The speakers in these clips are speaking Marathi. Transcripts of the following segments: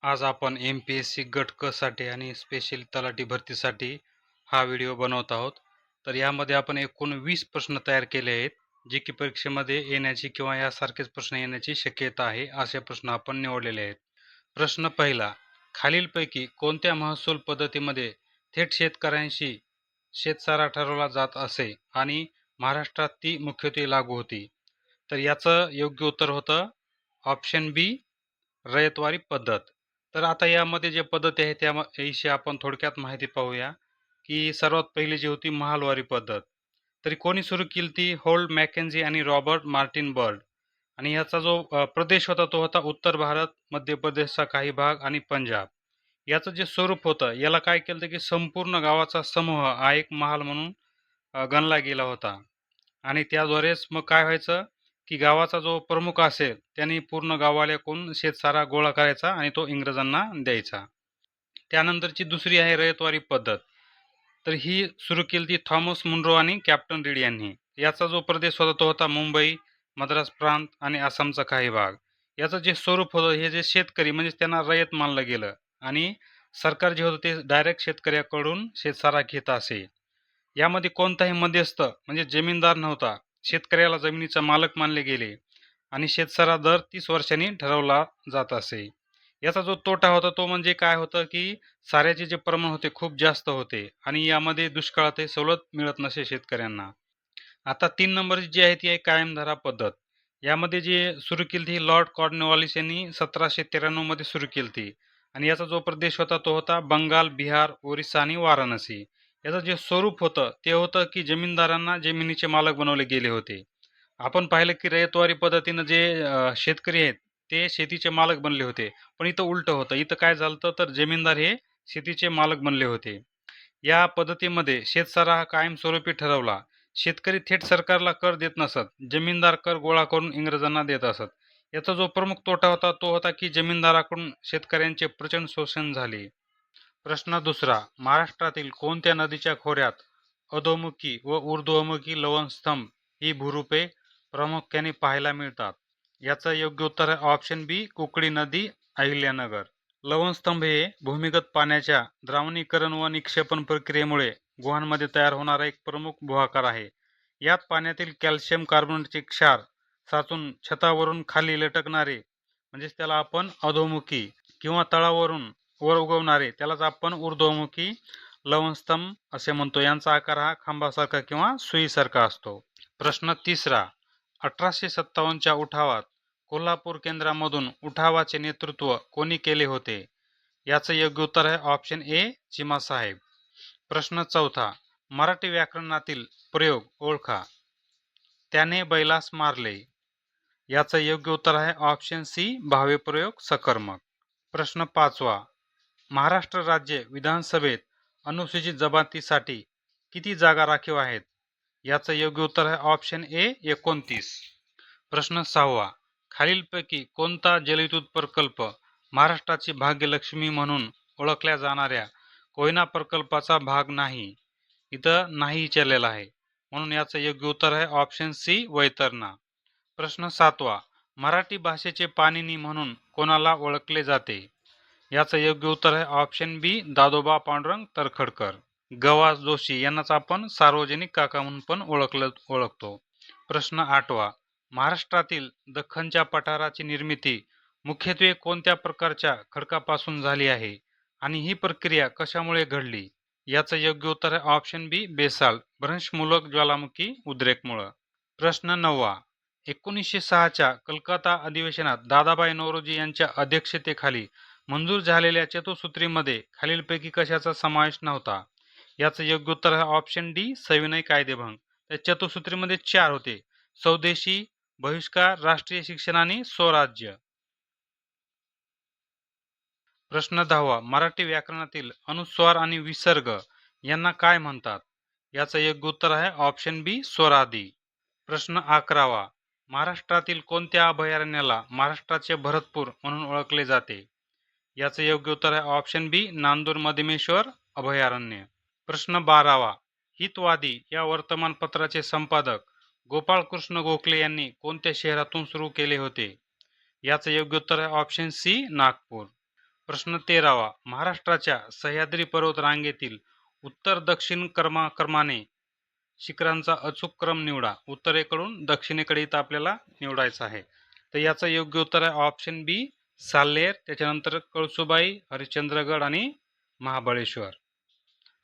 आज आपण एम-पी-एस-सी गट क साठी आणि स्पेशल तलाठी भरतीसाठी हा व्हिडिओ बनवत आहोत. तर यामध्ये आपण एकूण 20 प्रश्न तयार केले आहेत, जे की परीक्षेमध्ये येण्याची किंवा यासारखेच प्रश्न येण्याची शक्यता आहे, असे प्रश्न आपण निवडलेले आहेत. प्रश्न पहिला, खालीलपैकी कोणत्या महसूल पद्धतीमध्ये थेट शेतकऱ्यांशी शेतसारा ठरवला जात असे आणि महाराष्ट्रात ती मुख्यत्वे लागू होती? तर याचं योग्य उत्तर होतं ऑप्शन बी, रयतवारी पद्धत. तर आता यामध्ये जे पद्धती आहे त्याविषयी आपण थोडक्यात माहिती पाहूया, की सर्वात पहिली जी होती महालवारी पद्धत. तरी कोणी सुरू केली ती? होल्ड मॅकेन्झी आणि रॉबर्ट मार्टिन बर्ड. आणि याचा जो प्रदेश होता तो होता उत्तर भारत, मध्य प्रदेशचा काही भाग आणि पंजाब. याचं जे स्वरूप होतं याला काय केलं की संपूर्ण गावाचा समूह हा एक महाल म्हणून गणला गेला होता. आणि त्याद्वारेच मग काय व्हायचं, की गावाचा जो प्रमुख असेल त्याने पूर्ण गाववाल्याकडून शेतसारा गोळा करायचा आणि तो इंग्रजांना द्यायचा. त्यानंतरची दुसरी आहे रयतवारी पद्धत. तर ही सुरू केली ती थॉमस मुनरो आणि कॅप्टन रीड यांनी. याचा जो प्रदेश होता तो होता मुंबई, मद्रास प्रांत आणि आसामचा काही भाग. याचं जे स्वरूप होतं हे जे शेतकरी म्हणजे त्यांना रयत मानलं गेलं आणि सरकार जे होतं ते डायरेक्ट शेतकऱ्याकडून शेतसारा घेत असे. यामध्ये कोणताही मध्यस्थ म्हणजे जमीनदार नव्हता. शेतकऱ्याला जमिनीचा मालक मानले गेले आणि शेतसारा दर 30 वर्षांनी ठरवला जात असे. याचा जो तोटा होता तो म्हणजे काय होतं, की साऱ्याचे जे प्रमाण होते खूप जास्त होते आणि यामध्ये दुष्काळातही सवलत मिळत नसे शेतकऱ्यांना. आता 3 नंबरची जी आहे ती आहे कायमधारा पद्धत. यामध्ये जी सुरू केली ती लॉर्ड कॉर्नवॉलिस यांनी 1793 मध्ये सुरू केली ती आणि याचा जो प्रदेश होता तो होता बंगाल, बिहार, ओरिसा आणि वाराणसी. याचं जे स्वरूप होतं ते होतं, की जमीनदारांना जमिनीचे मालक बनवले गेले होते. आपण पाहिलं, की रयतवारी पद्धतीनं जे शेतकरी आहेत ते शेतीचे मालक बनले होते. पण इथं उलटं होतं. इथं काय झालं तर जमीनदार हे शेतीचे मालक बनले होते. या पद्धतीमध्ये शेतसारा हा कायमस्वरूपी ठरवला. शेतकरी थेट सरकारला कर देत नसत. जमीनदार कर गोळा करून इंग्रजांना देत असत. याचा जो प्रमुख तोटा होता तो होता की जमीनदाराकडून शेतकऱ्यांचे प्रचंड शोषण झाले. प्रश्न दुसरा, महाराष्ट्रातील कोणत्या नदीच्या खोऱ्यात अधोमुखी व ऊर्ध्वमुखी लवणस्तंभ ही भूरूपे प्रामुख्याने पाहायला मिळतात? याचं योग्य उत्तर आहे ऑप्शन बी, कुकडी नदी, अहिल्यानगर. लवणस्तंभ हे भूमिगत पाण्याच्या द्रावणीकरण व निक्षेपण प्रक्रियेमुळे गुहांमध्ये तयार होणारा एक प्रमुख भूआकार आहे. यात पाण्यातील कॅल्शियम कार्बोनेटचे क्षार साचून छतावरून खाली लटकणारे म्हणजेच त्याला आपण अधोमुखी किंवा तळावरून वर उगवणारे त्यालाच आपण ऊर्ध्वमुखी लवणस्तंभ असे म्हणतो. यांचा आकार हा खांबासारखा किंवा सुईसारखा असतो. प्रश्न तिसरा, 1857च्या उठावात कोल्हापूर केंद्रामधून उठावाचे नेतृत्व कोणी केले होते? याचं योग्य उत्तर आहे ऑप्शन ए, चिमासाहेब. प्रश्न चौथा, मराठी व्याकरणातील प्रयोग ओळखा. त्याने बैलास मारले. याचं योग्य उत्तर आहे ऑप्शन सी, भावे प्रयोग सकर्मक. प्रश्न पाचवा, महाराष्ट्र राज्य विधानसभेत अनुसूचित जमातीसाठी किती जागा राखीव आहेत? याचं योग्य उत्तर आहे ऑप्शन ए, 29. प्रश्न सहावा, खालीलपैकी कोणता जलविद्युत प्रकल्प महाराष्ट्राची भाग्यलक्ष्मी म्हणून ओळखल्या जाणाऱ्या कोयना प्रकल्पाचा भाग नाही? इथं नाही विचारलेला आहे म्हणून याचं योग्य उत्तर आहे ऑप्शन सी, वैतरणा. प्रश्न सातवा, मराठी भाषेचे पाणिनी म्हणून कोणाला ओळखले जाते? याचं योग्य उत्तर आहे ऑप्शन बी, दादोबा पांडुरंग तरखडकर. गवास जोशी यांनाच आपण सार्वजनिक काका म्हणून पण ओळखतो. प्रश्न आठवा, महाराष्ट्रातील दख्खनच्या पठाराची निर्मिती मुख्यत्वे कोणत्या प्रकारच्या खडकापासून झाली आहे आणि ही प्रक्रिया कशामुळे घडली? याचं योग्य उत्तर आहे ऑप्शन बी, बेसाल्ट भ्रंशमूलक ज्वालामुखी उद्रेकमुळे. प्रश्न नववा, 1906च्या कलकत्ता अधिवेशनात दादाभाई नौरोजी यांच्या अध्यक्षतेखाली मंजूर झालेल्या चतुसूत्रीमध्ये खालीलपैकी कशाचा समावेश नव्हता? याचं योग्य उत्तर आहे ऑप्शन डी, सविनय कायदेभंग. त्या चतुसूत्रीमध्ये 4 होते: स्वदेशी, बहिष्कार, राष्ट्रीय शिक्षण आणि स्वराज्य. प्रश्न 10वा, मराठी व्याकरणातील अनुस्वार आणि विसर्ग यांना काय म्हणतात? याचं योग्य उत्तर आहे ऑप्शन बी, स्वरादी. प्रश्न 11वा, महाराष्ट्रातील कोणत्या अभयारण्याला महाराष्ट्राचे भरतपूर म्हणून ओळखले जाते? याचं योग्य उत्तर आहे ऑप्शन बी, नांदूर मध्यमेश्वर अभयारण्य. प्रश्न 12वा, हितवादी या वर्तमानपत्राचे संपादक गोपाळकृष्ण गोखले यांनी कोणत्या शहरातून सुरू केले होते? याचं योग्य उत्तर आहे ऑप्शन सी, नागपूर. प्रश्न 13वा. महाराष्ट्राच्या सह्याद्री पर्वत रांगेतील उत्तर दक्षिण क्रमाने शिखरांचा अचूक क्रम निवडा. उत्तरेकडून दक्षिणेकडे इथं आपल्याला निवडायचं आहे. तर याचं योग्य उत्तर आहे ऑप्शन बी साल्हेर, त्याच्यानंतर कळसुबाई, हरिश्चंद्रगड आणि महाबळेश्वर.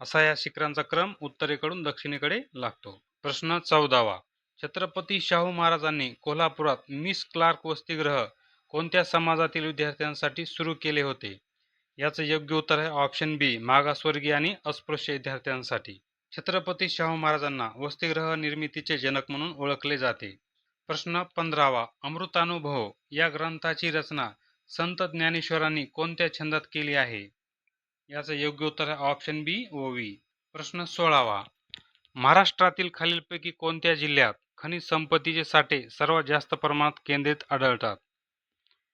असा या शिखरांचा क्रम उत्तरेकडून दक्षिणेकडे लागतो. प्रश्न 14वा. छत्रपती शाहू महाराजांनी कोल्हापुरात मिस क्लार्क वसतिगृह कोणत्या समाजातील विद्यार्थ्यांसाठी सुरू केले होते? याचं योग्य उत्तर आहे ऑप्शन बी मागासवर्गीय आणि अस्पृश्य विद्यार्थ्यांसाठी. छत्रपती शाहू महाराजांना वसतिगृह निर्मितीचे जनक म्हणून ओळखले जाते. प्रश्न 15वा. अमृतानुभव या ग्रंथाची रचना संत ज्ञानेश्वरांनी कोणत्या छंदात केली आहे? याचं योग्य उत्तर आहे ऑप्शन बी ओवी. प्रश्न 16वा. महाराष्ट्रातील खालीलपैकी कोणत्या जिल्ह्यात खनिज संपत्तीचे साठे सर्वात जास्त प्रमाणात केंद्रित आढळतात?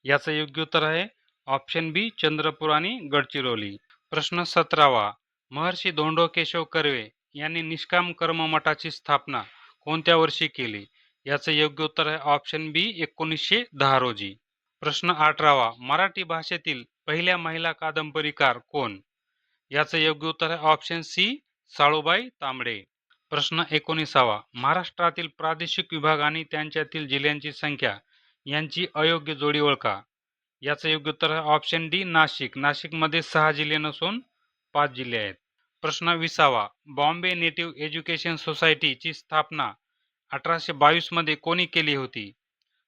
याचं योग्य उत्तर आहे ऑप्शन बी चंद्रपूर आणि गडचिरोली. प्रश्न 17वा. महर्षी धोंडो केशव कर्वे यांनी निष्काम कर्म मठाची स्थापना कोणत्या वर्षी केली? याचं योग्य उत्तर आहे ऑप्शन बी 1910 रोजी. प्रश्न 18वा. मराठी भाषेतील पहिल्या महिला कादंबरीकार कोण? याचं योग्य उत्तर आहे ऑप्शन सी साळूबाई तांबडे. प्रश्न 19वा. महाराष्ट्रातील प्रादेशिक विभाग आणि त्यांच्यातील जिल्ह्यांची संख्या यांची अयोग्य जोडी ओळखा. याचं योग्य उत्तर आहे ऑप्शन डी नाशिक. नाशिकमध्ये 6 जिल्हे नसून 5 जिल्हे आहेत. प्रश्न 20वा. बॉम्बे नेटिव्ह एज्युकेशन सोसायटीची स्थापना 1822 मध्ये कोणी केली होती?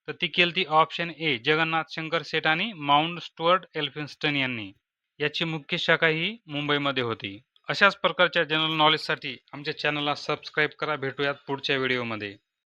तर ती केली ऑप्शन ए जगन्नाथ शंकर सेठ आणि माउंट स्टुअर्ट एल्फिन्स्टन यांनी. याची मुख्य शाखा ही मुंबईमध्ये होती. अशाच प्रकारच्या जनरल नॉलेजसाठी आमच्या चॅनलला सबस्क्राईब करा. भेटूयात पुढच्या व्हिडिओमध्ये.